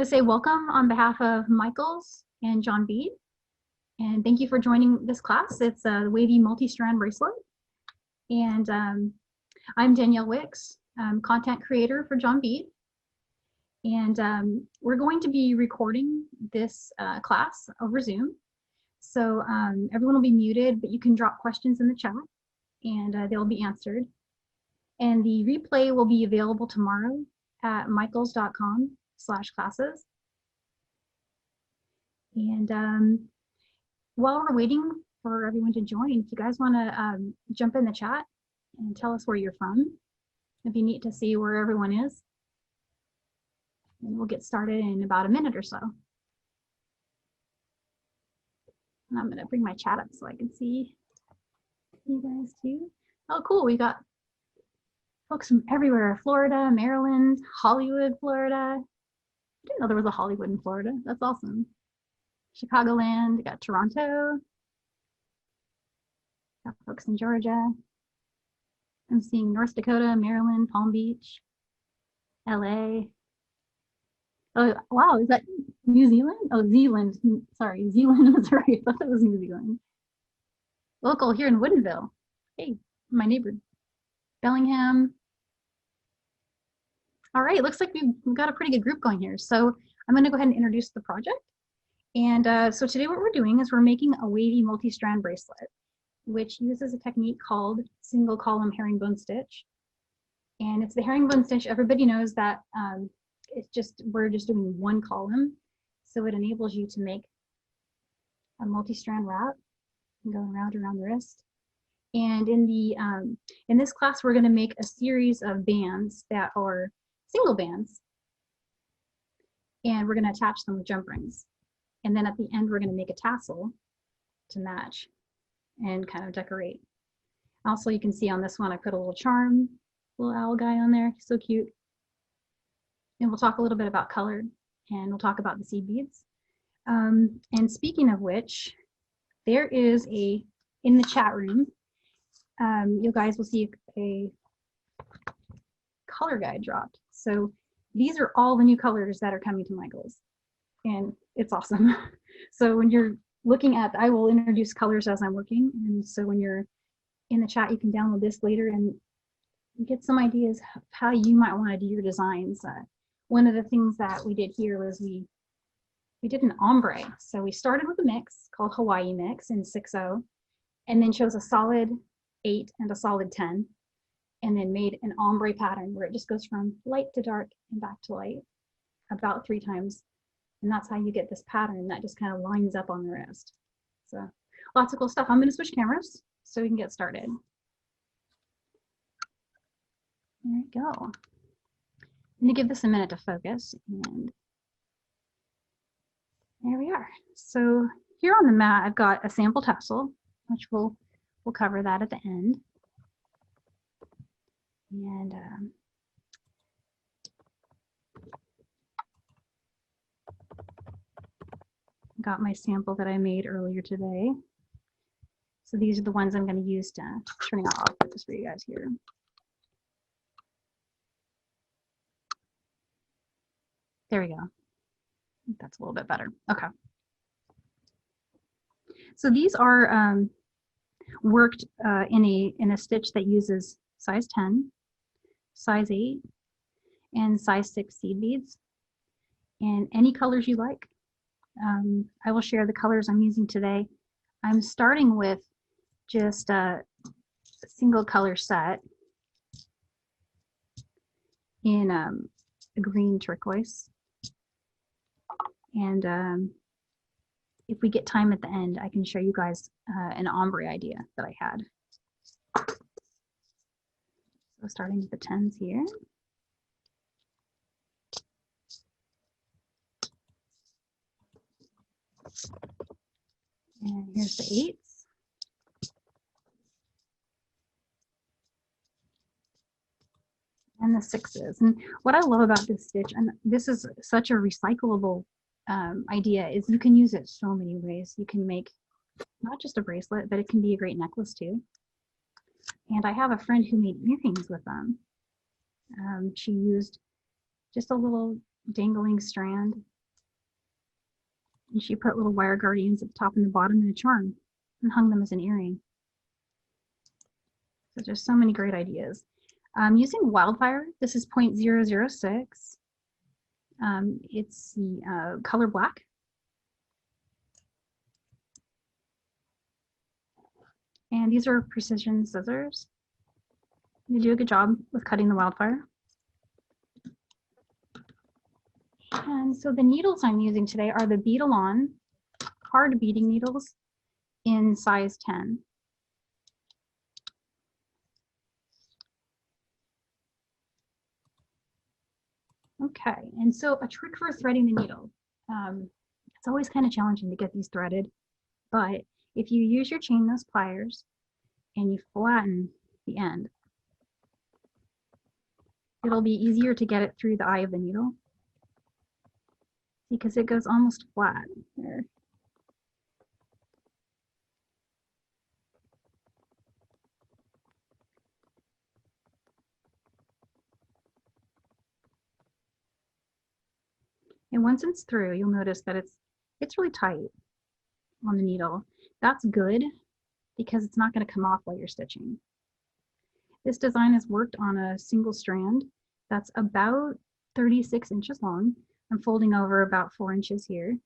to say welcome on behalf of Micheals and John Bead, and thank you for joining this class. It's a Wavy multi-strand bracelet, and I'm Danielle Wicks, content creator for John Bead, and we're going to be recording this class over Zoom. So everyone will be muted, but you can drop questions in the chat, and they'll be answered. And the replay will be available tomorrow at micheals.com/classes. And while we're waiting for everyone to join, if you guys want to jump in the chat and tell us where you're from, it'd be neat to see where everyone is. And we'll get started in about a minute or so. And I'm going to bring my chat up so I can see you guys too. Oh, cool. We got folks from everywhere: Florida, Maryland, Hollywood, Florida. I didn't know there was a Hollywood in Florida. That's awesome. Chicagoland, we got Toronto. Got folks in Georgia. I'm seeing North Dakota, Maryland, Palm Beach, LA. Oh, wow, is that New Zealand? Oh, Zealand. Sorry, Zealand was right. I thought that was New Zealand. Local here in Woodinville. Hey, my neighbor. Bellingham. All right, looks like we've got a pretty good group going here. So I'm going to go ahead and introduce the project. And so today what we're doing is we're making a wavy multi-strand bracelet, which uses a technique called single column herringbone stitch. And it's the herringbone stitch. Everybody knows that we're just doing one column. So it enables you to make a multi-strand wrap and go around the wrist. And in this class, we're going to make a series of bands that are single bands, and we're going to attach them with jump rings. And then at the end, we're going to make a tassel to match and kind of decorate. Also, you can see on this one, I put a little charm, little owl guy on there. He's so cute. And we'll talk a little bit about color, and we'll talk about the seed beads. And speaking of which, there is in the chat room, you guys will see a color guide dropped. So these are all the new colors that are coming to Micheals, and it's awesome. So when you're looking at, I will introduce colors as I'm working, and so when you're in the chat, you can download this later and get some ideas of how you might want to do your designs. One of the things that we did here was we did an ombre. So we started with a mix called Hawaii Mix in 6/0, and then chose a solid 8 and a solid 10, and then made an ombre pattern where it just goes from light to dark and back to light about 3 times. And that's how you get this pattern that just kind of lines up on the wrist. So lots of cool stuff. I'm going to switch cameras so we can get started. There we go. I'm going to give this a minute to focus, and there we are. So here on the mat, I've got a sample tassel, which we'll cover that at the end. And got my sample that I made earlier today. So these are the ones I'm going to use to turning out. I'll put this for you guys here. There we go. I think that's a little bit better. Okay. So these are worked in a stitch that uses size 10, size 8, and size 6 seed beads, and any colors you like. I will share the colors I'm using today. I'm starting with just a single color set in a green turquoise. And if we get time at the end, I can show you guys an ombre idea that I had. So starting with the 10s here. And here's the 8s. And the 6s. And what I love about this stitch, and this is such a recyclable idea, is you can use it so many ways. You can make not just a bracelet, but it can be a great necklace too. And I have a friend who made earrings with them. She used just a little dangling strand And she put little wire guardians at the top and the bottom in a charm and hung them as an earring. So just so many great ideas. Using wildfire, this is 0.006. It's the color black. And these are precision scissors. They do a good job with cutting the wildfire. And so the needles I'm using today are the Bead hard beading needles in size 10. Okay, and so a trick for threading the needle. It's always kind of challenging to get these threaded, but if you use your chain nose pliers and you flatten the end, it'll be easier to get it through the eye of the needle because it goes almost flat there. And once it's through, you'll notice that it's really tight on the needle. That's good because it's not going to come off while you're stitching. This design is worked on a single strand that's about 36 inches long. I'm folding over about 4 inches here.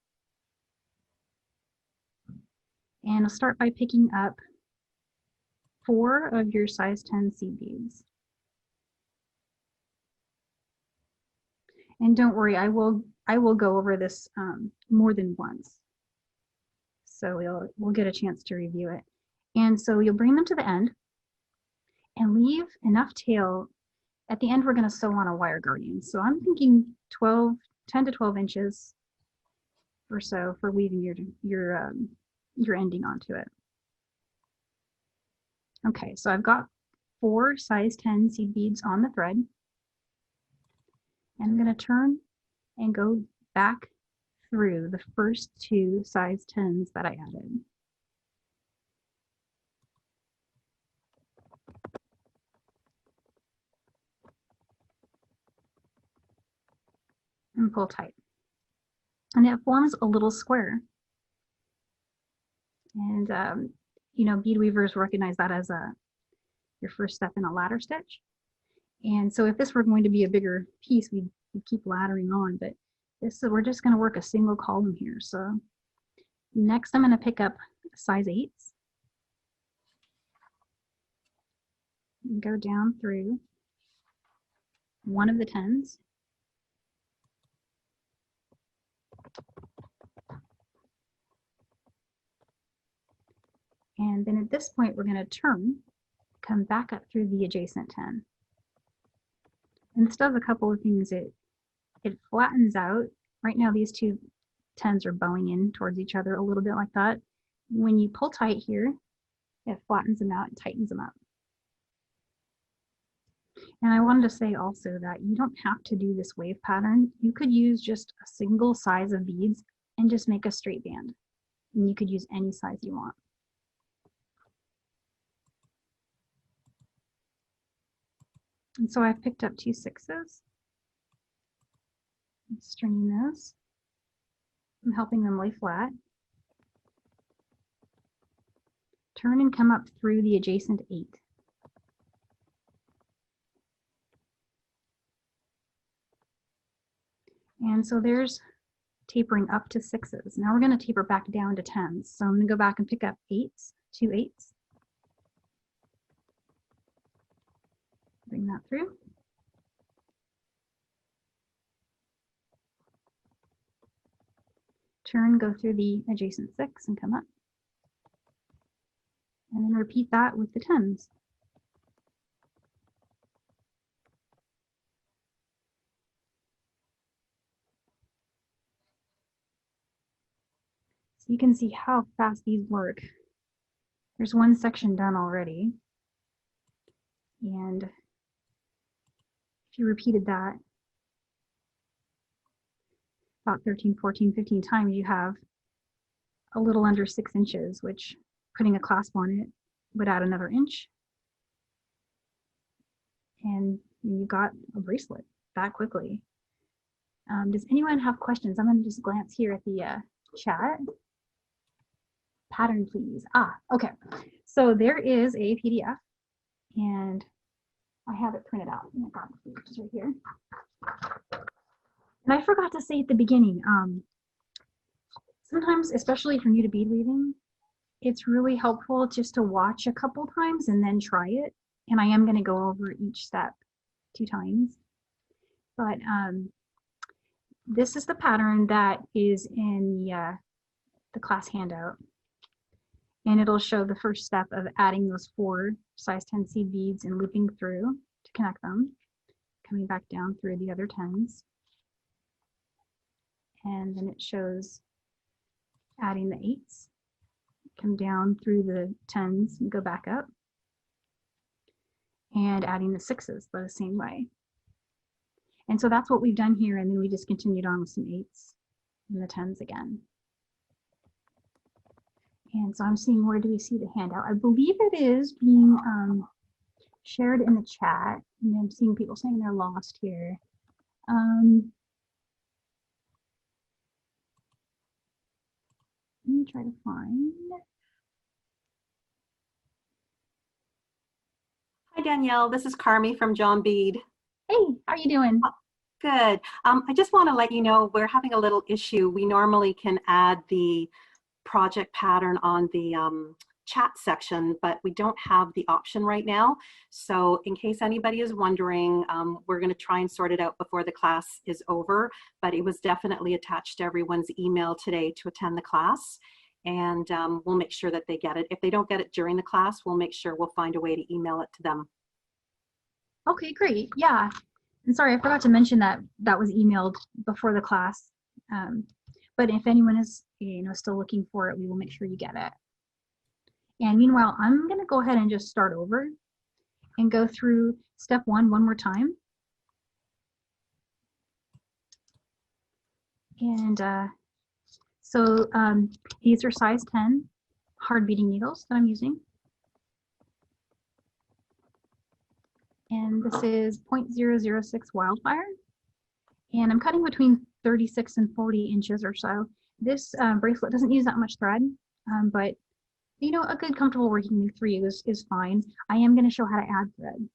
And I'll start by picking up 4 of your size 10 seed beads. And don't worry, I will go over this more than once. So we'll get a chance to review it. And so you'll bring them to the end and leave enough tail. At the end, we're going to sew on a wire guardian. So I'm thinking 10 to 12 inches or so for weaving your ending onto it. Okay, so I've got 4 size 10 seed beads on the thread. And I'm going to turn and go back through the first 2 size 10s that I added. And pull tight. And it forms a little square. And you know, bead weavers recognize that as your first step in a ladder stitch. And so if this were going to be a bigger piece, we'd keep laddering on, but we're just going to work a single column here. So next I'm going to pick up size 8s and go down through one of the 10s. And then at this point, we're going to come back up through the adjacent 10. And this does a couple of things. It flattens out. Right now, these 2 10s are bowing in towards each other a little bit like that. When you pull tight here, it flattens them out and tightens them up. And I wanted to say also that you don't have to do this wave pattern. You could use just a single size of beads and just make a straight band. And you could use any size you want. And so I've picked up 2 6s. I'm stringing those. I'm helping them lay flat. Turn and come up through the adjacent 8. And so there's tapering up to 6s. Now we're going to taper back down to 10s. So I'm going to go back and pick up 8s, 2 8s. Bring that through. Turn, go through the adjacent 6 and come up. And then repeat that with the 10s. So you can see how fast these work. There's one section done already. And if you repeated that about 13, 14, 15 times, you have a little under 6 inches, which putting a clasp on it would add another inch. And you got a bracelet that quickly. Does anyone have questions? I'm going to just glance here at the chat. Pattern, please. Ah, okay. So there is a PDF, and I have it printed out. I got it just right here. And I forgot to say at the beginning, sometimes, especially if you're new to bead weaving, it's really helpful just to watch a couple times and then try it. And I am going to go over each step 2 times. But this is the pattern that is in the class handout. And it'll show the first step of adding those 4 size 10 seed beads and looping through to connect them, coming back down through the other 10s. And then it shows adding the 8s, come down through the 10s and go back up, and adding the 6s the same way. And so that's what we've done here, and then we just continued on with some 8s and the 10s again. And so I'm seeing, where do we see the handout? I believe it is being shared in the chat. And I'm seeing people saying they're lost here. Let me try to find. Hi, Danielle. This is Carmi from John Bead. Hey, how are you doing? Good. I just want to let you know we're having a little issue. We normally can add the project pattern on the chat section, but we don't have the option right now. So in case anybody is wondering, we're going to try and sort it out before the class is over, but it was definitely attached to everyone's email today to attend the class. And we'll make sure that they get it. If they don't get it during the class, we'll make sure we'll find a way to email it to them. Okay, great. Yeah. And sorry, I forgot to mention that that was emailed before the class. But if anyone is, still looking for it, we will make sure you get it. And meanwhile, I'm going to go ahead and just start over and go through step 1 more time. And so these are size 10 hard beading needles that I'm using. And this is 0.006 wildfire. And I'm cutting between 36 and 40 inches or so. This bracelet doesn't use that much thread, but a good comfortable working length for you is fine. I am going to show how to add thread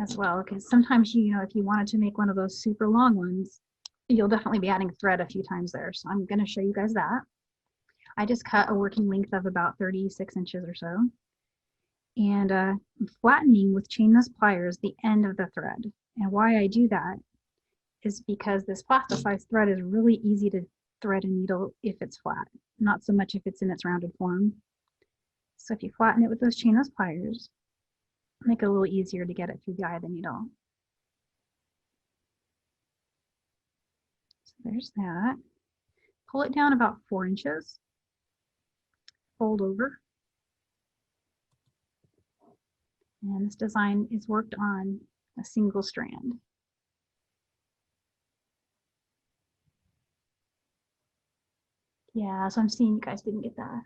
as well, because sometimes if you wanted to make one of those super long ones, you'll definitely be adding thread a few times there. So I'm going to show you guys that. I just cut a working length of about 36 inches or so. And I'm flattening with chainless pliers the end of the thread. And why I do that is because this plasticized thread is really easy to thread a needle if it's flat, not so much if it's in its rounded form. So if you flatten it with those chainless pliers, make it a little easier to get it through the eye of the needle. So there's that. Pull it down about 4 inches, fold over. And this design is worked on a single strand. Yeah, so I'm seeing you guys didn't get that.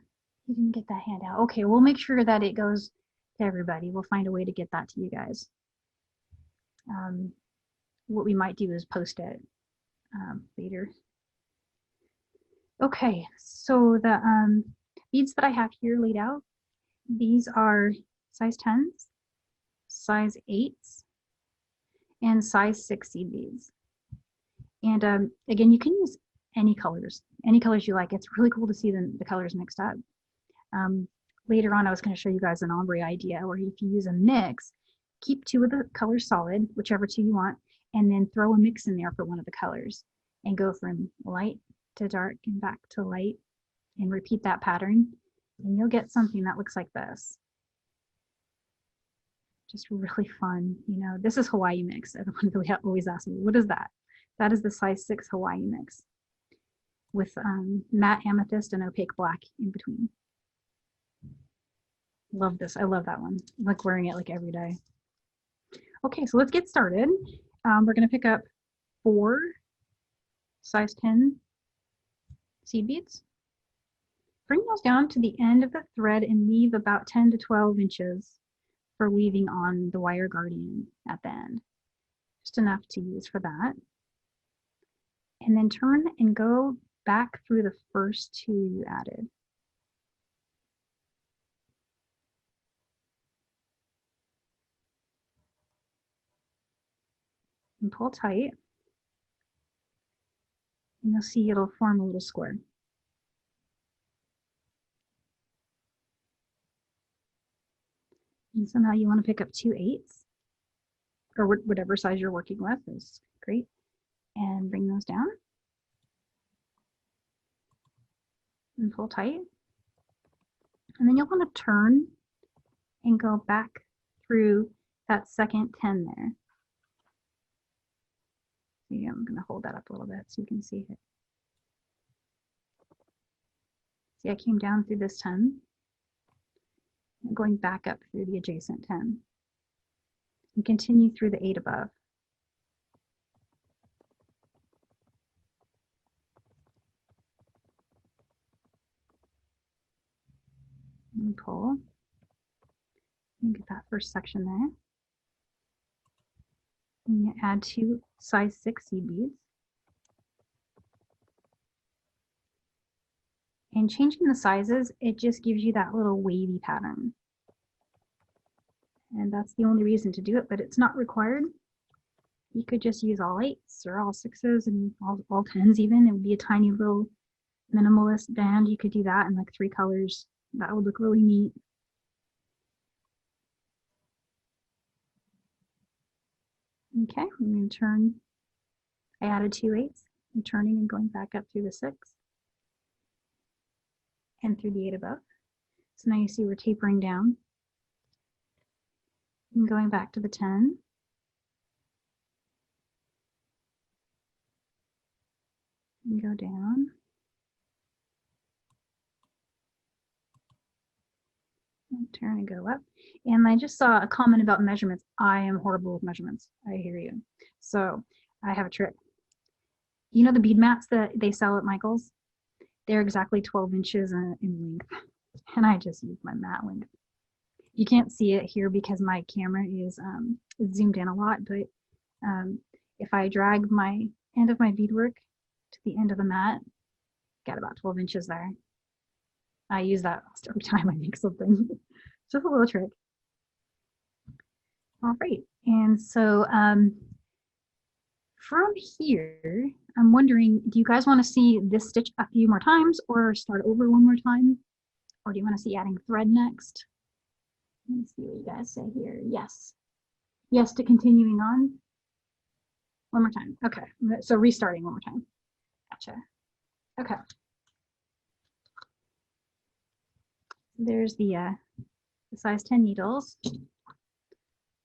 You didn't get that handout. Okay, we'll make sure that it goes to everybody. We'll find a way to get that to you guys. What we might do is post it later. Okay, so the beads that I have here laid out, these are size 10s, size 8s, and size 6 seed beads. And again, you can use any colors you like. It's really cool to see the colors mixed up. Later on, I was going to show you guys an ombre idea, where if you use a mix, keep 2 of the colors solid, whichever 2 you want, and then throw a mix in there for one of the colors and go from light to dark and back to light and repeat that pattern, and you'll get something that looks like this. Just really fun. This is Hawaii mix. Everyone really always asks me, what is that? That is the size 6 Hawaii mix with matte amethyst and opaque black in between. Love this. I love that one. I'm like wearing it like every day. Okay, so let's get started. We're going to pick up 4 size 10 seed beads. Bring those down to the end of the thread and leave about 10 to 12 inches for weaving on the wire guardian at the end. Just enough to use for that. And then turn and go back through the first two you added. And pull tight. And you'll see it'll form a little square. And so now you want to pick up 2/8, or whatever size you're working with is great, and bring those down and pull tight. And then you'll want to turn and go back through that second 10 there. See, I'm going to hold that up a little bit so you can see it. See, I came down through this 10, and going back up through the adjacent 10, and continue through the 8 above. And pull. And get that first section there. And you add 2 size 6 seed beads. And changing the sizes, it just gives you that little wavy pattern. And that's the only reason to do it, but it's not required. You could just use all 8s or all 6s and all 10s even. It would be a tiny little minimalist band. You could do that in like 3 colors. That would look really neat. Okay, I'm going to turn. I added 2/8. I'm turning and going back up through the 6 and through the 8 above. So now you see we're tapering down and going back to the 10. And go down. And turn and go up. And I just saw a comment about measurements. I am horrible with measurements. I hear you. So I have a trick. You know the bead mats that they sell at Micheals? They're exactly 12 inches in length. And I just use my mat length. You can't see it here because my camera is zoomed in a lot, but if I drag my end of my beadwork to the end of the mat, got about 12 inches there. I use that every time I make something. Just a little trick. All right, and so from here, I'm wondering, do you guys want to see this stitch a few more times or start over one more time? Or do you want to see adding thread next? Let me see what you guys say here. Yes. Yes to continuing on. One more time. Okay, so restarting one more time. Gotcha. Okay. There's the size 10 needles,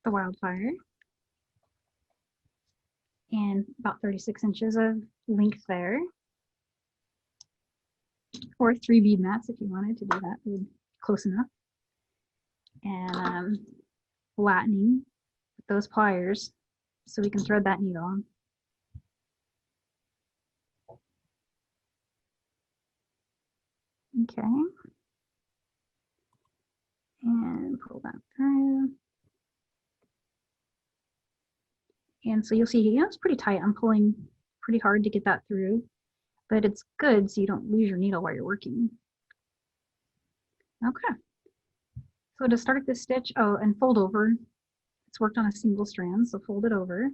the wildfire, and about 36 inches of length there. Or 3 bead mats if you wanted to do that, would be close enough. And flattening with those pliers so we can thread that needle on. Okay. And pull that through. And so you'll see, you know, it's pretty tight. I'm pulling pretty hard to get that through, but it's good so you don't lose your needle while you're working. Okay. So to start this stitch, oh, and fold over. It's worked on a single strand, so fold it over.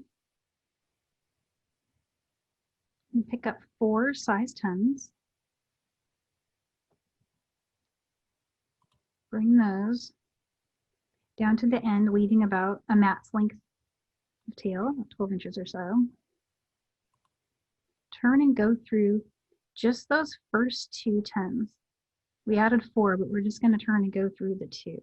And pick up 4 size 10s. Bring those down to the end, leaving about a mat's length of tail, 12 inches or so. Turn and go through just those first 2 10s. We added 4, but we're just going to turn and go through the 2.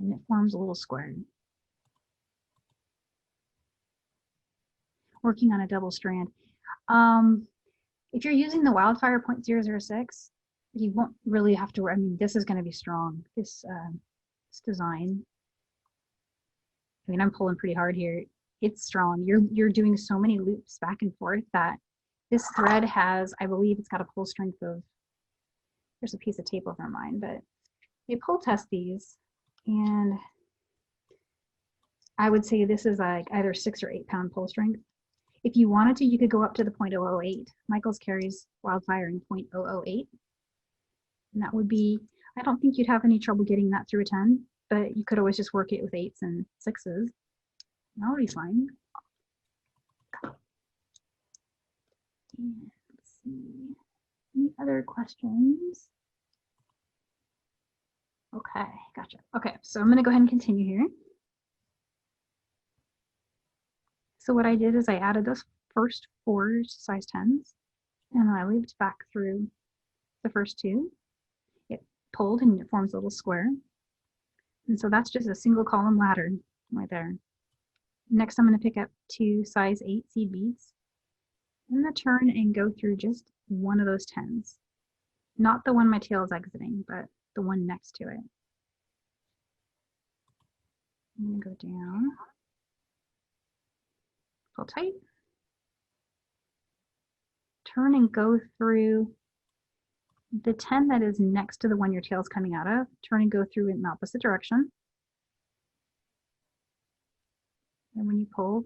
And it forms a little square. Working on a double strand. If you're using the Wildfire 0.006, you won't really have to, I mean, this is going to be strong, this design. I mean, I'm pulling pretty hard here. It's strong. You're doing so many loops back and forth that this thread has, I believe it's got a pull strength of, there's a piece of tape over mine, but they pull test these, and I would say this is like either 6 or 8 pound pull strength. If you wanted to, you could go up to the 0.008. Micheals carries Wildfire in 0.008. And that would be, I don't think you'd have any trouble getting that through a 10, but you could always just work it with 8s and 6s. That'll be fine. And let's see. Any other questions? Okay, gotcha. Okay, so I'm going to go ahead and continue here. So what I did is I added those first 4 size 10s, and I looped back through the first 2. It pulled and it forms a little square. And so that's just a single column ladder right there. Next, I'm going to pick up 2 size 8 seed beads. I'm going to turn and go through just one of those 10s. Not the one my tail is exiting, but the one next to it. I'm going to go down, pull tight, turn and go through the 10 that is next to the one your tail is coming out of. Turn and go through in the opposite direction. And when you pull,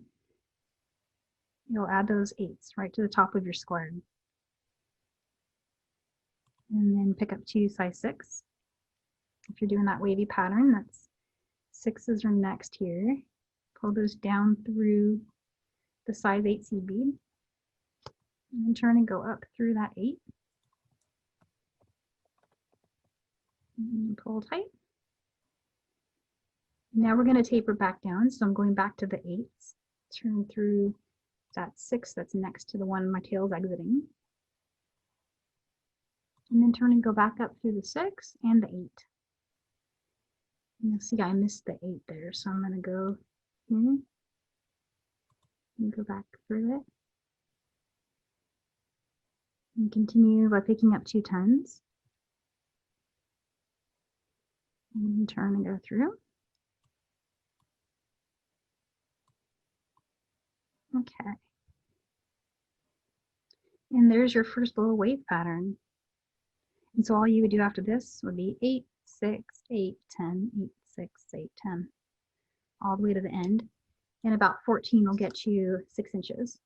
you'll add those 8s right to the top of your square. And then pick up 2 size 6. If you're doing that wavy pattern, that's 6s are next here. Pull those down through the size 8 seed bead. And then turn and go up through that 8. And pull tight. Now we're going to taper back down. So I'm going back to the 8s. Turn through that 6 that's next to the one my tail's exiting. And then turn and go back up through the 6 and the 8. And you'll see I missed the 8 there, so I'm going to go here and go back through it. And continue by picking up 2 10s. And turn and go through. Okay. And there's your first little wave pattern. And so all you would do after this would be 8, 6, 8, 10, 8, 6, 8, 10, all the way to the end. And about 14 will get you 6 inches.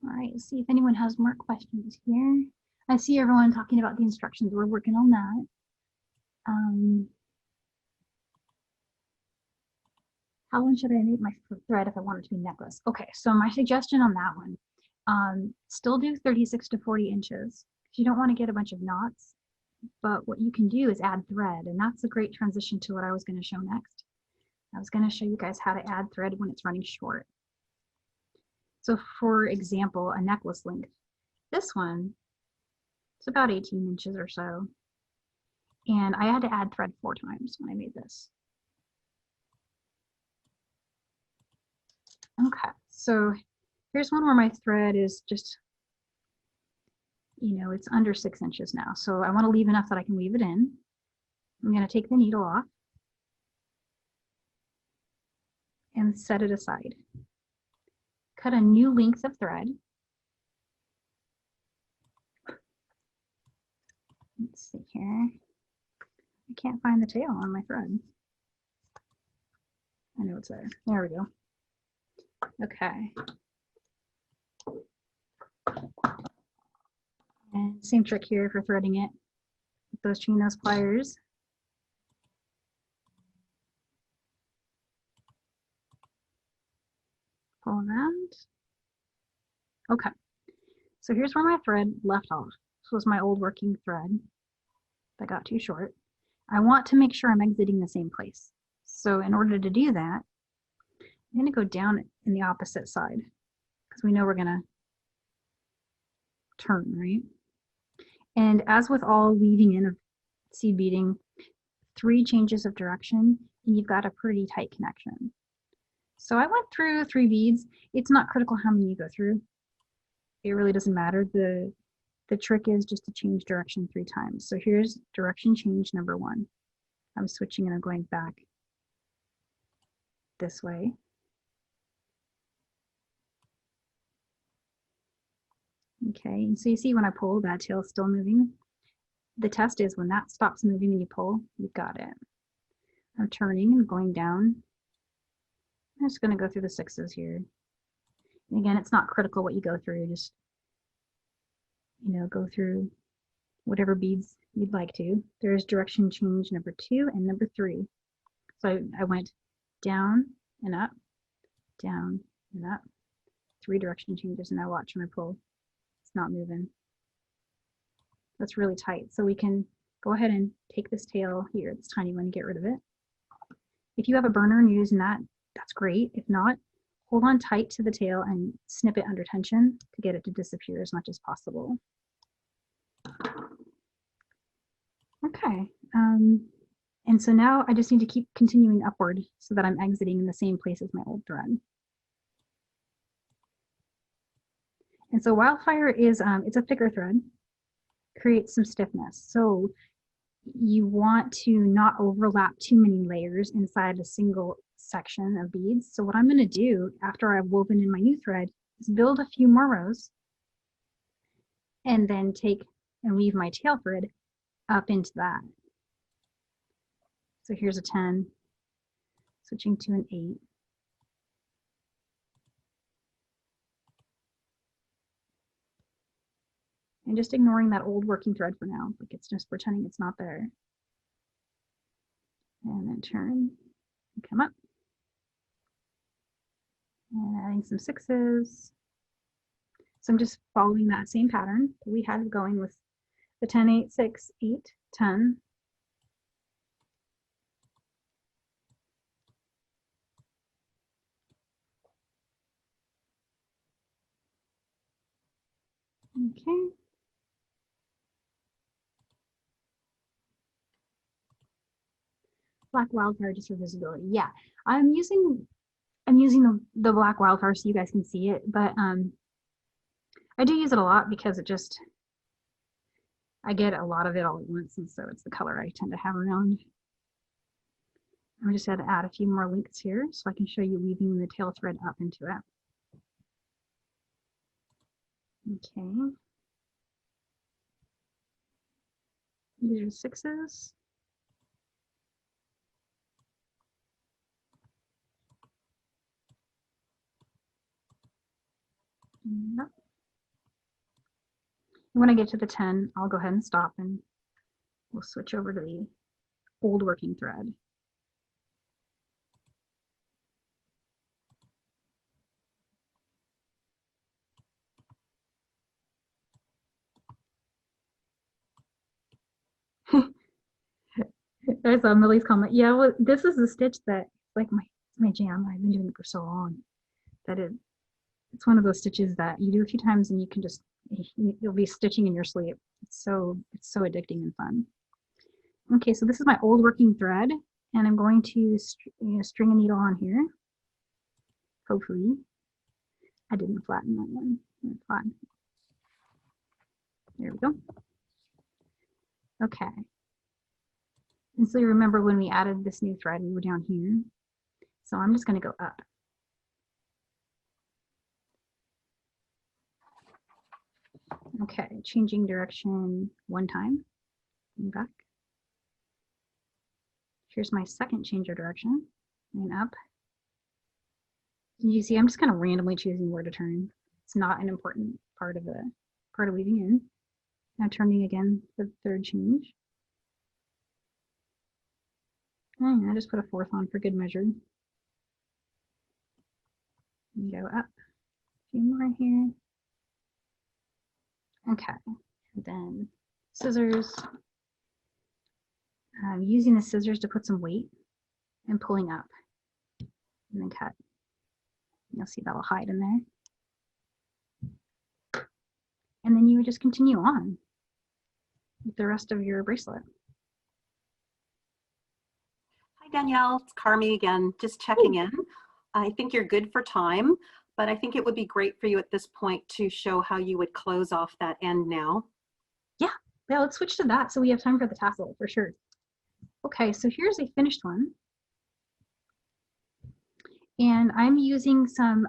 All right, let's see if anyone has more questions here. I see everyone talking about the instructions. We're working on that. How long should I make my thread if I want it to be necklace? Okay, so my suggestion on that one, still do 36 to 40 inches. You don't want to get a bunch of knots, but what you can do is add thread, and that's a great transition to what I was going to show next. I was going to show you guys how to add thread when it's running short. So for example, a necklace length. This one, it's about 18 inches or so. And I had to add thread 4 times when I made this. Okay, so here's one where my thread is just, you know, it's under 6 inches now. So I want to leave enough that I can weave it in. I'm going to take the needle off and set it aside. Cut a new length of thread. Let's see here. I can't find the tail on my thread. I know it's there. There we go. Okay. And same trick here for threading it with those chain nose pliers. Pull that. Okay. So here's where my thread left off. This was my old working thread that got too short. I want to make sure I'm exiting the same place. So in order to do that, I'm going to go down in the opposite side because we know we're going to turn, right? And as with all weaving in of seed beading, 3 changes of direction and you've got a pretty tight connection. So I went through 3 beads. It's not critical how many you go through. It really doesn't matter. The trick is just to change direction 3 times. So here's direction change number 1. I'm switching and I'm going back this way. Okay, and so you see when I pull, that tail is still moving. The test is when that stops moving and you pull, you've got it. I'm turning and going down. I'm just going to go through the 6s here. And again, it's not critical what you go through. Just, go through whatever beads you'd like to. There's direction change number 2 and number 3. So I went down and up, down and up. 3 direction changes, and now watch when I pull. It's not moving. That's really tight. So we can go ahead and take this tail here, this tiny one, and get rid of it. If you have a burner and you're using that, that's great. If not, hold on tight to the tail and snip it under tension to get it to disappear as much as possible. Okay, and so now I just need to keep continuing upward so that I'm exiting in the same place as my old thread. And so Wildfire is, it's a thicker thread, creates some stiffness. So you want to not overlap too many layers inside a single section of beads. So what I'm going to do after I've woven in my new thread is build a few more rows and then take and weave my tail thread up into that. So here's a 10, switching to an 8. And just ignoring that old working thread for now, like it's just pretending it's not there. And then turn and come up. And adding some 6s. So I'm just following that same pattern that we had going with the 10, 8, 6, 8, 10. Okay. Black Wildfire just for visibility. Yeah, I'm using the black Wildfire so you guys can see it, but I do use it a lot because I get a lot of it all at once, and so it's the color I tend to have around. I just had to add a few more links here so I can show you weaving the tail thread up into it. Okay. These are 6s. Nope. When I get to the 10, I'll go ahead and stop and we'll switch over to the old working thread. I saw Millie's comment. Yeah, well, this is a stitch that like my jam. I've been doing it for so long that it's one of those stitches that you do a few times and you can just you'll be stitching in your sleep. It's so addicting and fun. Okay, so this is my old working thread, and I'm going to string a needle on here. Hopefully, I didn't flatten that one. Flatten. There we go. Okay. And so you remember when we added this new thread, we were down here. So I'm just going to go up. Okay, changing direction one time and back. Here's my second change of direction and up. You see, I'm just kind of randomly choosing where to turn. It's not an important part of weaving in. Now turning again for the third change. And I just put a 4th on for good measure. And go up. A few more here. Okay, and then scissors. Using the scissors to put some weight and pulling up and then cut. You'll see that'll hide in there. And then you would just continue on with the rest of your bracelet. Hi Danielle, it's Carmi again, just checking in. I think you're good for time, but I think it would be great for you at this point to show how you would close off that end now. Yeah, let's switch to that so we have time for the tassel for sure. Okay, so here's a finished one. And I'm using some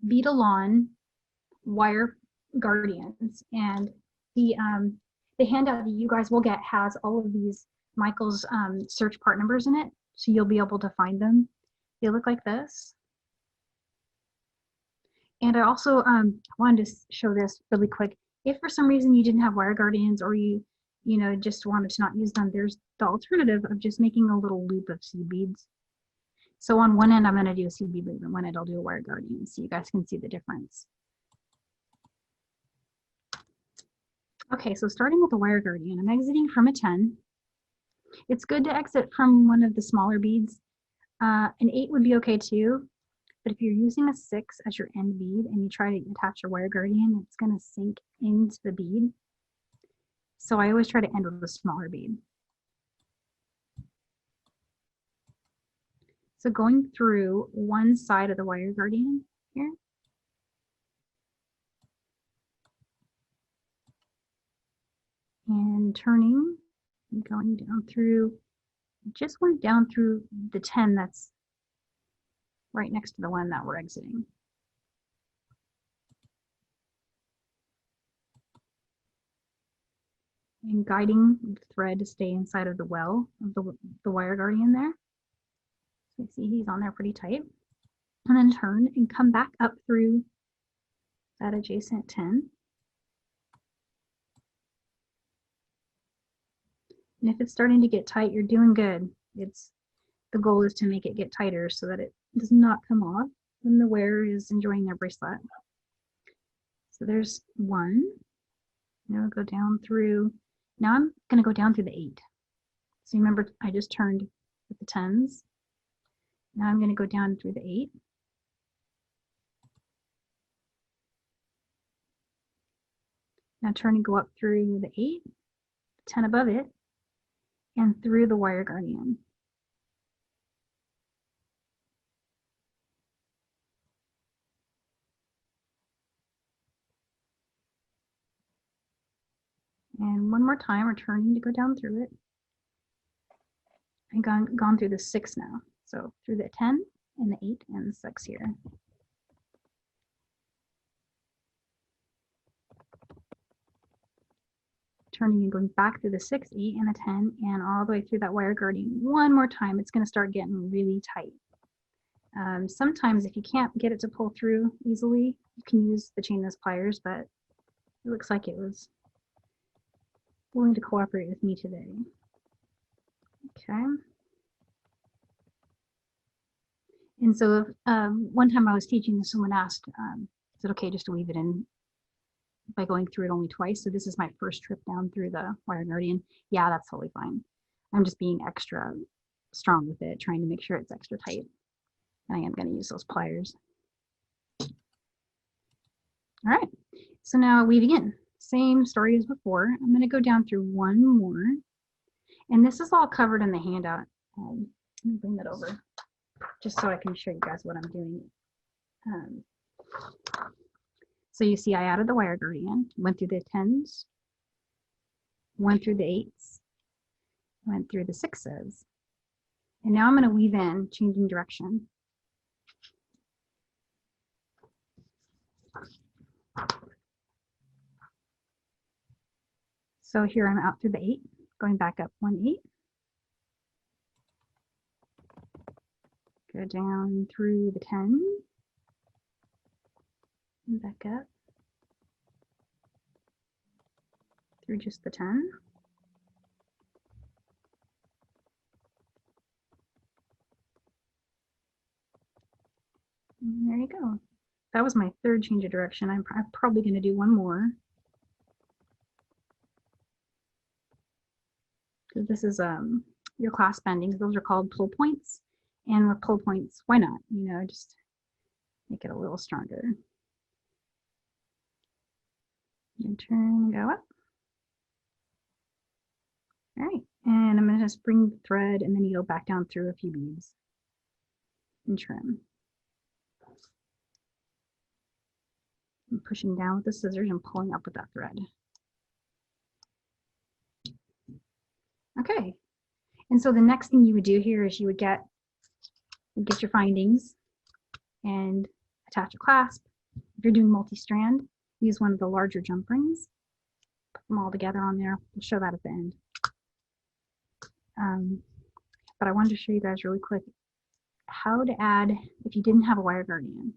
Bead wire guardians, and the handout that you guys will get has all of these Micheals search part numbers in it. so you'll be able to find them. They look like this. And I also wanted to show this really quick. If for some reason you didn't have wire guardians, or you just wanted to not use them, there's the alternative of just making a little loop of seed beads. So on one end, I'm going to do a seed bead loop, and one end I'll do a wire guardian, so you guys can see the difference. Okay, so starting with the wire guardian, I'm exiting from a 10. It's good to exit from one of the smaller beads. An 8 would be okay too, but if you're using a 6 as your end bead and you try to attach your wire guardian, it's going to sink into the bead. So I always try to end with a smaller bead. So going through one side of the wire guardian here, and turning and going down through, just went down through the 10 that's right next to the one that we're exiting. And guiding the thread to stay inside of the well of the wire guardian there. So you see he's on there pretty tight. And then turn and come back up through that adjacent 10. And if it's starting to get tight, you're doing good. The goal is to make it get tighter so that it does not come off when the wearer is enjoying their bracelet. So there's one. Now I'll go down through. Now I'm going to go down through the 8. So remember, I just turned with the 10s. Now I'm going to go down through the 8. Now turn and go up through the 8, 10 above it, and through the wire guardian. And one more time, returning to go down through it. And gone through the 6 now. So through the 10 and the 8 and the 6 here. Turning and going back through the 6, 8, and the 10, and all the way through that wire guardian one more time. It's going to start getting really tight. Sometimes if you can't get it to pull through easily, you can use the chainless pliers, but it looks like it was willing to cooperate with me today. Okay. And so one time I was teaching this, someone asked, is it okay just to weave it in by going through it only twice? So this is my first trip down through the wire guardian. Yeah, that's totally fine. I'm just being extra strong with it, trying to make sure it's extra tight. And I am going to use those pliers. All right, so now weaving in. Same story as before. I'm going to go down through one more. And this is all covered in the handout. Let me bring that over just so I can show you guys what I'm doing. So you see I added the wire guardian, went through the 10s, went through the 8s, went through the 6s. And now I'm going to weave in, changing direction. So here I'm out through the 8, going back up 1, 8. Go down through the 10, and back up through just the 10. And there you go. That was my third change of direction. I'm probably going to do one more. Because this is your clasp bendings. Those are called pull points. And with pull points, why not? You know, just make it a little stronger. And turn and go up. All right, and I'm going to just bring the thread and then you go back down through a few beads and trim. I'm pushing down with the scissors and pulling up with that thread. Okay, and so the next thing you would do here is you would get your findings and attach a clasp. If you're doing multi-strand, use one of the larger jump rings. Put them all together on there. We'll show that at the end. but I wanted to show you guys really quick how to add, if you didn't have a wire guardian,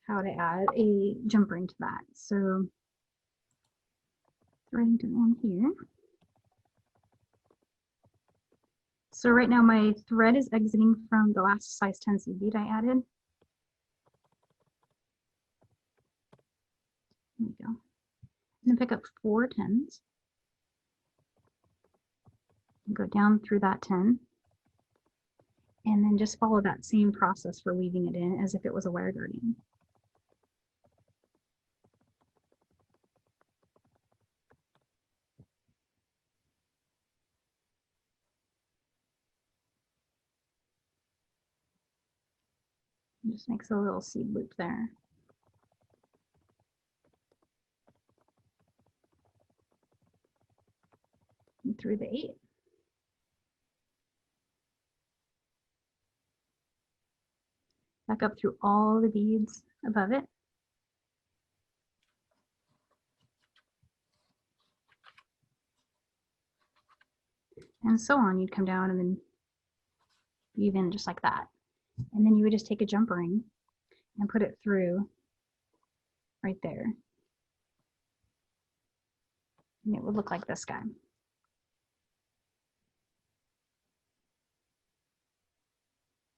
how to add a jump ring to that. So threading to on here. So right now my thread is exiting from the last size 10 seed bead I added. There we go. I'm gonna pick up 4 10s and go down through that 10. And then just follow that same process for weaving it in as if it was a wire guardian. It just makes a little seed loop there. And through the 8. Back up through all the beads above it. And so on. You'd come down and then weave in just like that. And then you would just take a jump ring and put it through right there. And it would look like this guy.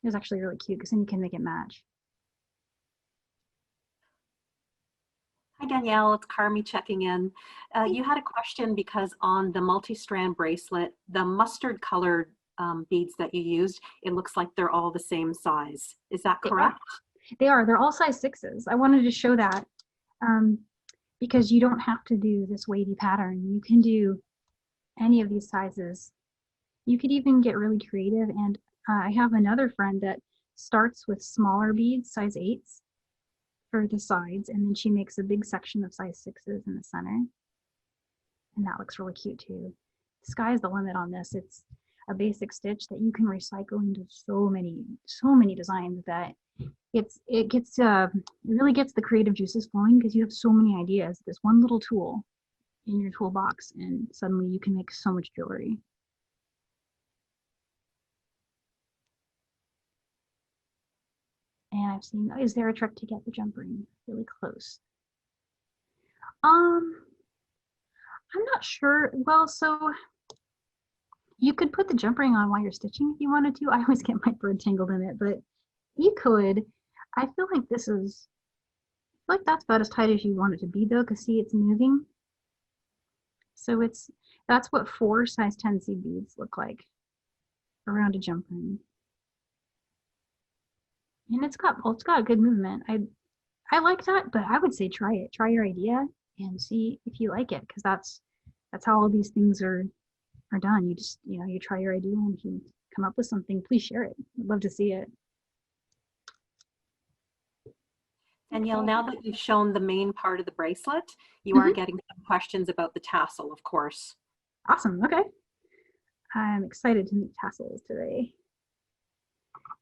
It was actually really cute because then you can make it match. Hi Danielle, it's Carmi checking in. You had a question because on the multi-strand bracelet, the mustard colored beads that you used, it looks like they're all the same size. Is that correct? They are. They're all size 6s. I wanted to show that because you don't have to do this wavy pattern. You can do any of these sizes. You could even get really creative. And I have another friend that starts with smaller beads, size 8s. For the sides, and then she makes a big section of size 6s in the center, and that looks really cute too. The sky's the limit on this. It's a basic stitch that you can recycle into so many designs that it really gets the creative juices flowing because you have so many ideas. This one little tool in your toolbox, and suddenly you can make so much jewelry. And I've seen, is there a trick to get the jump ring really close? I'm not sure. Well, so you could put the jump ring on while you're stitching if you wanted to. I always get my thread tangled in it, but you could. I feel like this is, I feel like that's about as tight as you want it to be though, because see, it's moving. So that's what 4 size 10 seed beads look like around a jump ring. And it's got a good movement. I like that, but I would say try it. Try your idea and see if you like it, because that's how all these things are done. You just, you try your idea, and if you come up with something, please share it. I'd love to see it. Danielle, now that you've shown the main part of the bracelet, you are getting some questions about the tassel, of course. Awesome. Okay. I'm excited to make tassels today.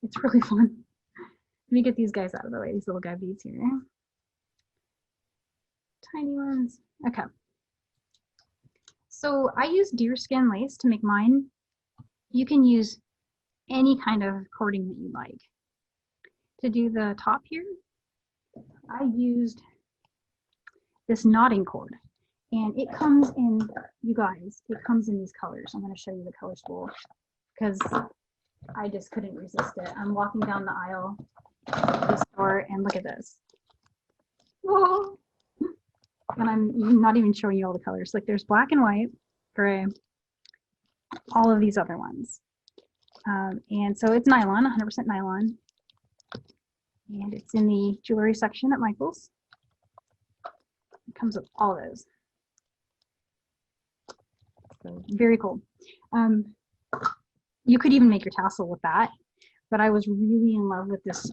It's really fun. Let me get these guys out of the way, these little guy beads here. Tiny ones. Okay. So I use deerskin lace to make mine. You can use any kind of cording that you like. To do the top here, I used this knotting cord. And it comes in, you guys, it comes in these colors. I'm going to show you the color spool because I just couldn't resist it. I'm walking down the aisle of the store and look at this. Whoa. And I'm not even showing you all the colors. Like there's black and white, gray, all of these other ones. And so it's nylon, 100% nylon. And it's in the jewelry section at Micheals. It comes with all those. So very cool. You could even make your tassel with that, but I was really in love with this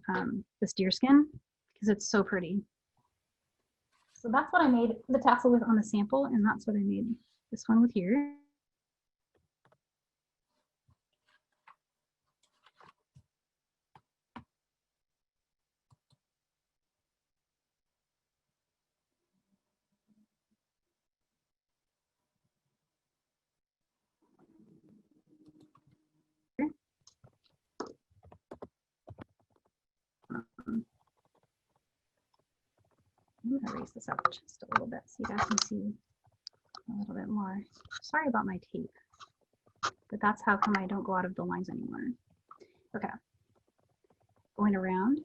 this deerskin because it's so pretty. So that's what I made the tassel with on the sample, and that's what I made this one with here. raise this up just a little bit so you guys can see a little bit more. Sorry about my tape, but that's how come I don't go out of the lines anymore. Okay, going around.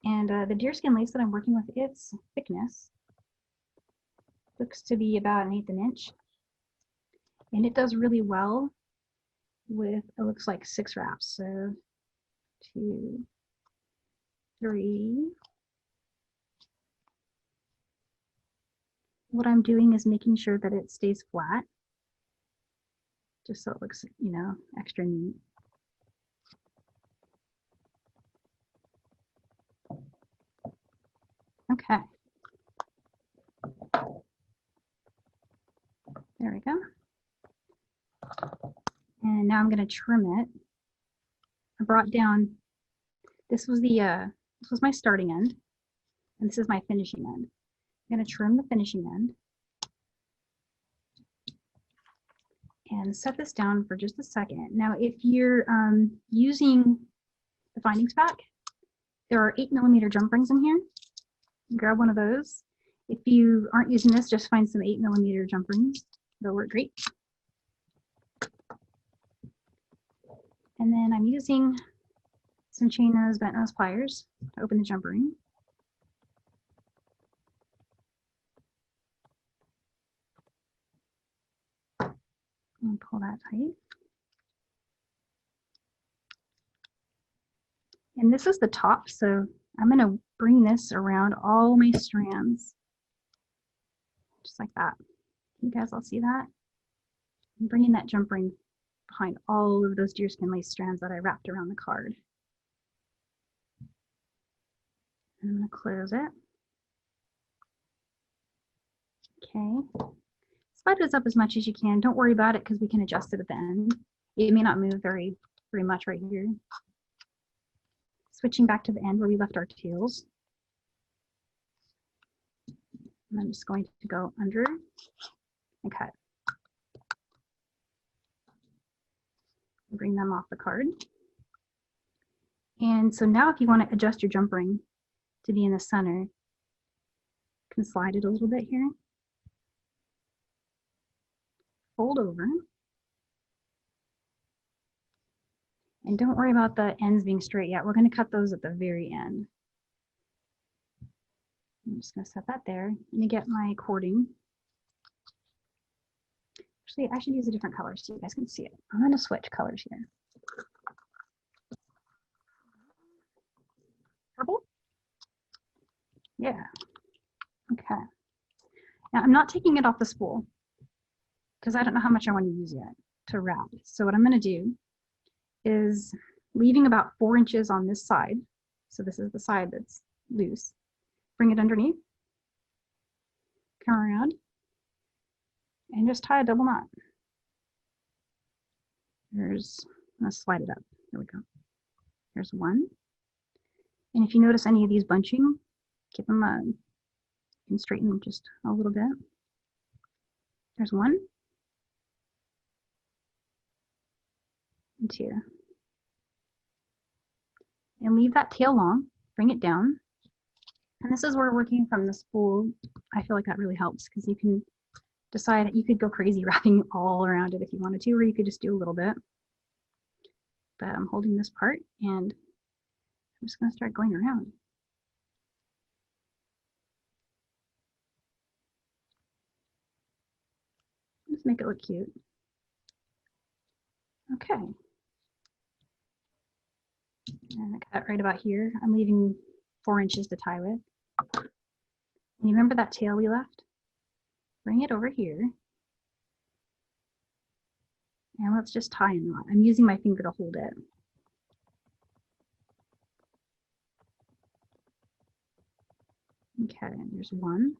And the deerskin lace that I'm working with, its thickness looks to be about 1/8 inch. And it does really well with, it looks like 6 wraps. So 2, 3. What I'm doing is making sure that it stays flat, just so it looks, you know, extra neat. Okay. There we go. And now I'm going to trim it. I brought down, this was my starting end, and this is my finishing end. I'm going to trim the finishing end and set this down for just a second. Now, if you're using the findings pack, there are 8mm jump rings in here. Grab one of those. If you aren't using this, just find some 8mm jump rings. They'll work great. And then I'm using some chain nose, bent nose pliers to open the jump ring. And pull that tight. And this is the top, so I'm going to bring this around all my strands, just like that. You guys all see that? I'm bringing that jump ring behind all of those deerskin lace strands that I wrapped around the card. I'm going to close it. Okay. Slide this up as much as you can. Don't worry about it because we can adjust it at the end. It may not move very much right here. Switching back to the end where we left our tails. And I'm just going to go under and cut. Bring them off the card. And so now if you want to adjust your jump ring to be in the center, you can slide it a little bit here. Fold over. And don't worry about the ends being straight yet. We're going to cut those at the very end. I'm just going to set that there. Let me get my cording. Actually, I should use a different color so you guys can see it. I'm going to switch colors here. Purple? Yeah. Okay. Now I'm not taking it off the spool because I don't know how much I want to use yet to wrap. So what I'm going to do is leaving about 4 inches on this side. So this is the side that's loose. Bring it underneath. Come around. And just tie a double knot. Let's slide it up. There we go. There's one. And if you notice any of these bunching, give them you can straighten them just a little bit. There's one. And 2. And leave that tail long, bring it down. And this is where working from the spool, I feel like that really helps because you can decide that you could go crazy wrapping all around it if you wanted to, or you could just do a little bit. But I'm holding this part and I'm just going to start going around. Just make it look cute. Okay. And I cut right about here. I'm leaving 4 inches to tie with. And you remember that tail we left? Bring it over here. And let's just tie a knot. I'm using my finger to hold it. Okay, there's one.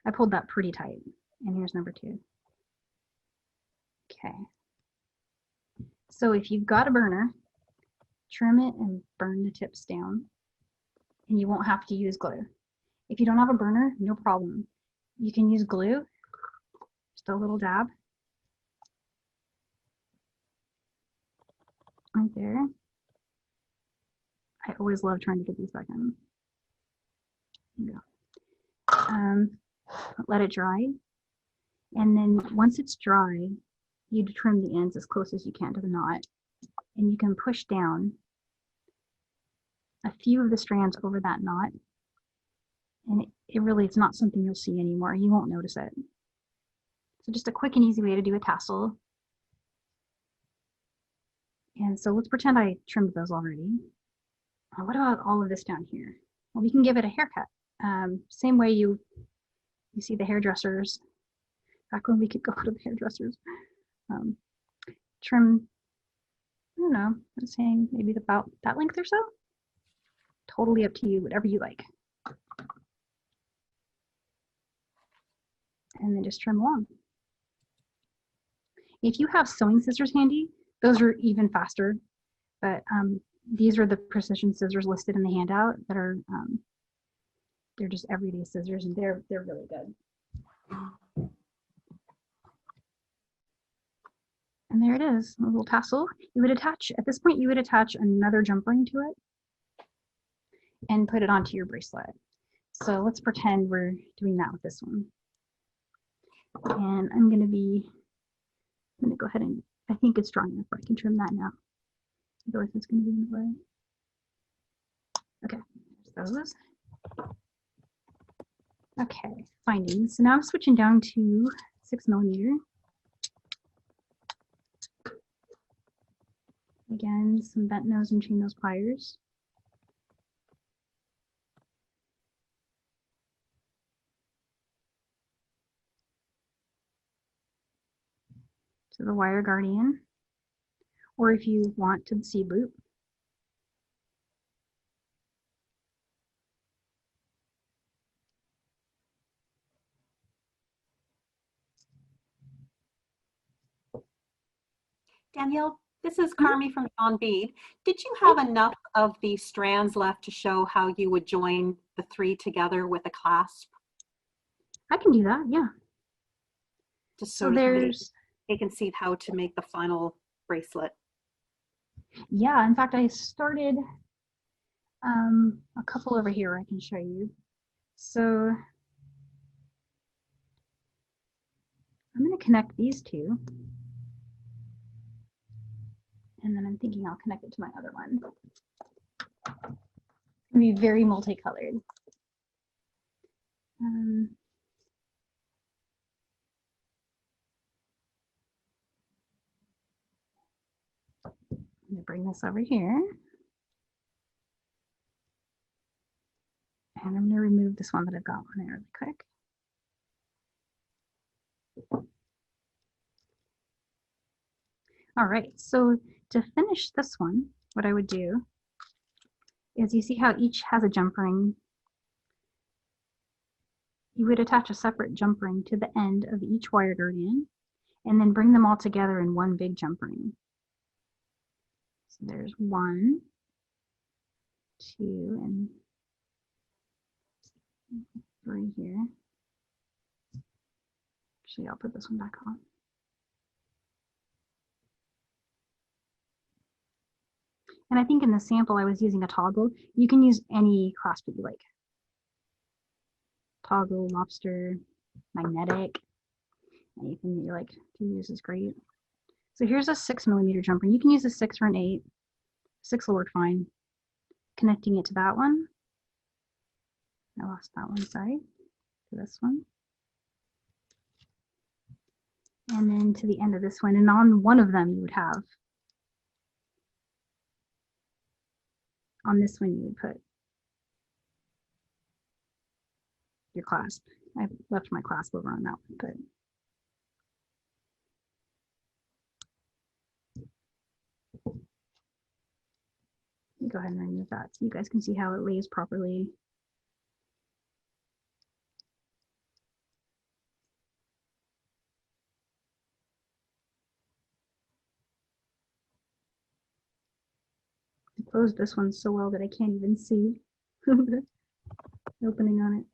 I pulled that pretty tight. And here's number 2. Okay. So if you've got a burner, trim it and burn the tips down. And you won't have to use glue. If you don't have a burner, no problem. You can use glue, just a little dab. Right there. I always love trying to get these back in. There you go. Let it dry. And then once it's dry, you trim the ends as close as you can to the knot. And you can push down a few of the strands over that knot. And it really, it's not something you'll see anymore. You won't notice it. So just a quick and easy way to do a tassel. And so let's pretend I trimmed those already. What about all of this down here? Well, we can give it a haircut. Same way you see the hairdressers, back when we could go to the hairdressers. Trim, I don't know, I'm saying maybe about that length or so. Totally up to you, whatever you like. And then just trim along. If you have sewing scissors handy, those are even faster, but these are the precision scissors listed in the handout that are, they're just everyday scissors, and they're really good. And there it is, a little tassel. You would attach, at this point, you would attach another jump ring to it and put it onto your bracelet. So let's pretend we're doing that with this one. And I'm gonna go ahead and, I think it's strong enough where I can trim that now. Otherwise it's gonna be in the way. Okay, there's those. Okay, findings. So now I'm switching down to 6mm. Again, some bent nose and chain nose pliers. To the wire guardian, or if you want, to the seed loop. Danielle, this is Carmi from John Bead. Did you have enough of the strands left to show how you would join the 3 together with a clasp? I can do that, yeah. Just so there's, they can see how to make the final bracelet. Yeah, in fact, I started a couple over here I can show you. So I'm going to connect these two. And then I'm thinking I'll connect it to my other one. It's going to be very multicolored. I'm going to bring this over here. And I'm going to remove this one that I've got on there really quick. All right, so to finish this one, what I would do is, you see how each has a jump ring? You would attach a separate jump ring to the end of each wire guardian and then bring them all together in one big jump ring. So there's 1, 2, and 3 here. Actually, I'll put this one back on. And I think in the sample I was using a toggle. You can use any clasp that you like. Toggle, lobster, magnetic, anything that you like to use is great. So here's a 6mm jump ring. You can use a 6 or an 8. 6 will work fine. Connecting it to that one. I lost that one, sorry. To this one. And then to the end of this one. And on one of them you would have, on this one you would put your clasp. I left my clasp over on that one, but go ahead and remove that so you guys can see how it lays properly. I closed this one so well that I can't even see the opening on it.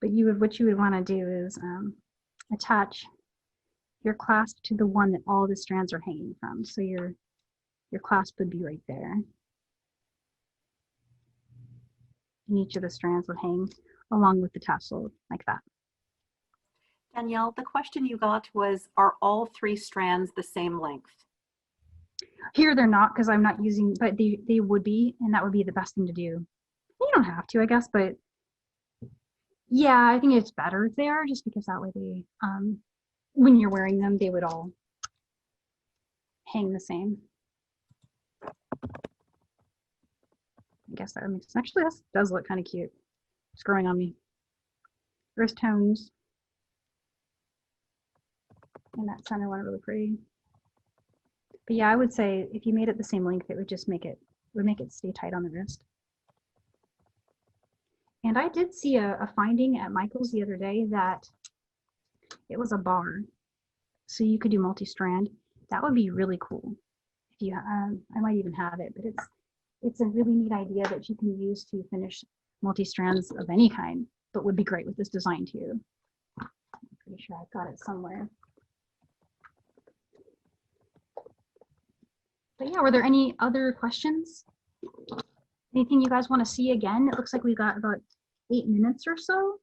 But what you would want to do is attach your clasp to the one that all the strands are hanging from. So your clasp would be right there. And each of the strands would hang along with the tassel like that. Danielle, the question you got was, are all 3 strands the same length? Here they're not because I'm not using, but they would be, and that would be the best thing to do. You don't have to, I guess, but yeah, I think it's better if they are, just because that way they, when you're wearing them, they would all hang the same. I guess that makes sense. Actually, this does look kind of cute. It's growing on me. Earth tones. And that center one really pretty. But yeah, I would say if you made it the same length, it would just make it stay tight on the wrist. And I did see a finding at Micheals the other day that it was a bar, so you could do multi-strand. That would be really cool. If you, I might even have it, but it's a really neat idea that you can use to finish multi-strands of any kind, but would be great with this design too. I'm pretty sure I've got it somewhere. But yeah, were there any other questions? Anything you guys want to see again? It looks like we got about 8 minutes or so.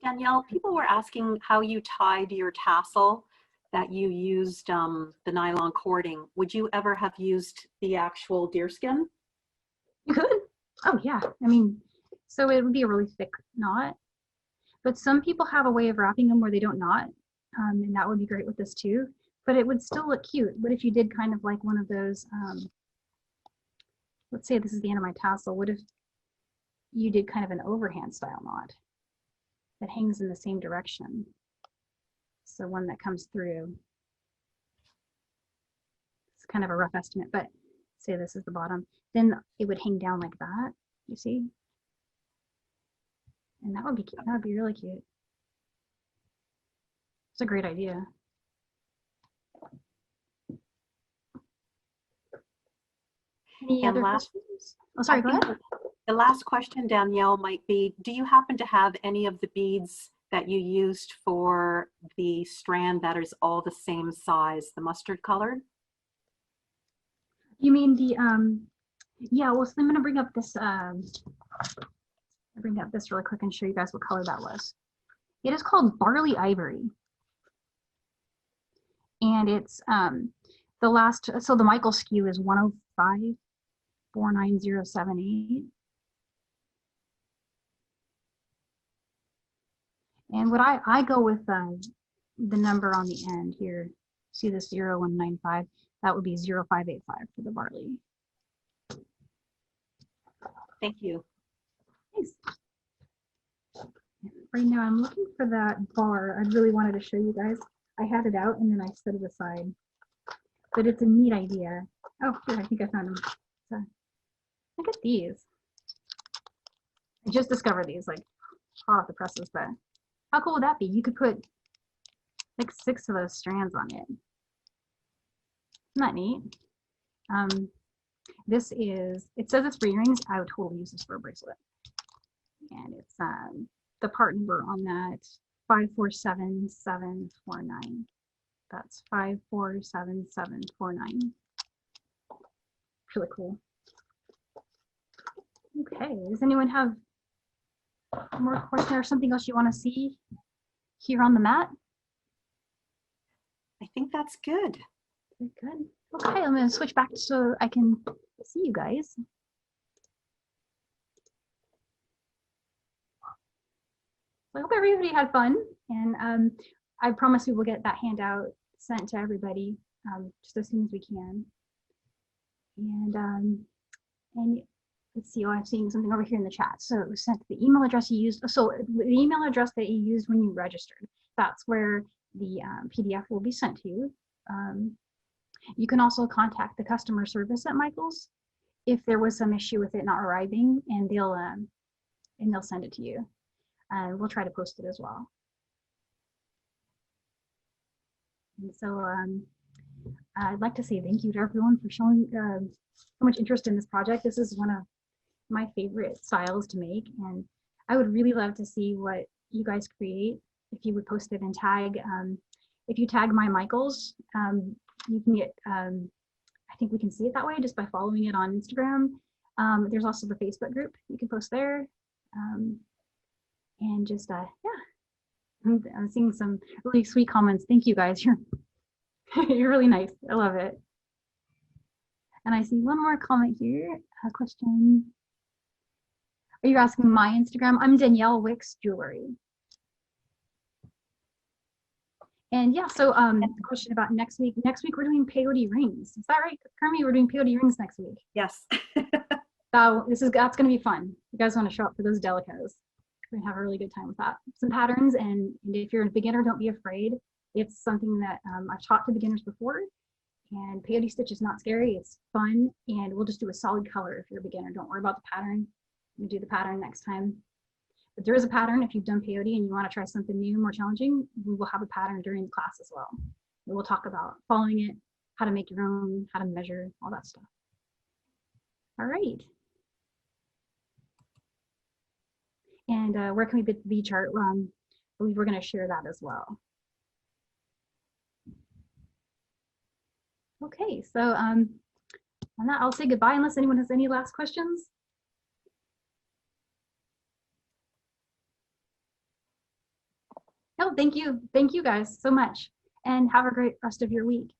Danielle, people were asking how you tied your tassel, that you used the nylon cording. Would you ever have used the actual deerskin? You could. Oh yeah. I mean, so it would be a really thick knot. But some people have a way of wrapping them where they don't knot. And that would be great with this too. But it would still look cute. What if you did kind of like one of those, let's say this is the end of my tassel. What if you did kind of an overhand style knot that hangs in the same direction? So one that comes through. It's kind of a rough estimate, but say this is the bottom. Then it would hang down like that, you see? And that would be cute. That would be really cute. It's a great idea. Any other questions? Oh, sorry, go ahead. The last question, Danielle, might be, do you happen to have any of the beads that you used for the strand that is all the same size, the mustard colored? You mean the, yeah, well, so I'm gonna bring up this, bring up this really quick and show you guys what color that was. It is called Barley Ivory. And it's the last, so the Micheals skew is 105-49078. And what I go with the number on the end here. See this 0195? That would be 0585 for the barley. Thank you. Thanks. Right now I'm looking for that bar. I really wanted to show you guys. I had it out and then I set it aside. But it's a neat idea. Oh, here, I think I found them. So, look at these. I just discovered these, like hot off the presses, but how cool would that be? You could put like 6 of those strands on it. Isn't that neat? This is, it says it's for earrings. I would totally use this for a bracelet. And it's the part number on that 547749. That's 547749. Really cool. Okay, does anyone have more questions or something else you want to see here on the mat? I think that's good. Very good. Okay, I'm going to switch back so I can see you guys. I hope everybody had fun, and I promise we will get that handout sent to everybody just as soon as we can. And let's see, oh, I'm seeing something over here in the chat. So it was sent to the email address you used. So the email address that you used when you registered, that's where the PDF will be sent to you. You can also contact the customer service at Micheals if there was some issue with it not arriving, and they'll send it to you. We'll try to post it as well. And so I'd like to say thank you to everyone for showing so much interest in this project. This is one of my favorite styles to make, and I would really love to see what you guys create if you would post it and tag. If you tag my Micheals, you can get, I think we can see it that way just by following it on Instagram. There's also the Facebook group. You can post there. And just, yeah, I'm seeing some really sweet comments. Thank you guys. You're really nice. I love it. And I see one more comment here, a question. Are you asking my Instagram? I'm Danielle Wicks Jewelry. And yeah, so the question about next week. Next week we're doing peyote rings. Is that right, Kermie? We're doing peyote rings next week. Yes. So that's going to be fun. You guys want to show up for those delicos. We're going to have a really good time with that. Some patterns, and if you're a beginner, don't be afraid. It's something that I've taught to beginners before. And peyote stitch is not scary. It's fun, and we'll just do a solid color if you're a beginner. Don't worry about the pattern. We'll do the pattern next time. But there is a pattern. If you've done peyote and you want to try something new, more challenging, we will have a pattern during the class as well. And we'll talk about following it, how to make your own, how to measure, all that stuff. All right. And where can we get the bead chart? I believe we're going to share that as well. Okay, so on that, I'll say goodbye unless anyone has any last questions. No, thank you. Thank you guys so much. And have a great rest of your week.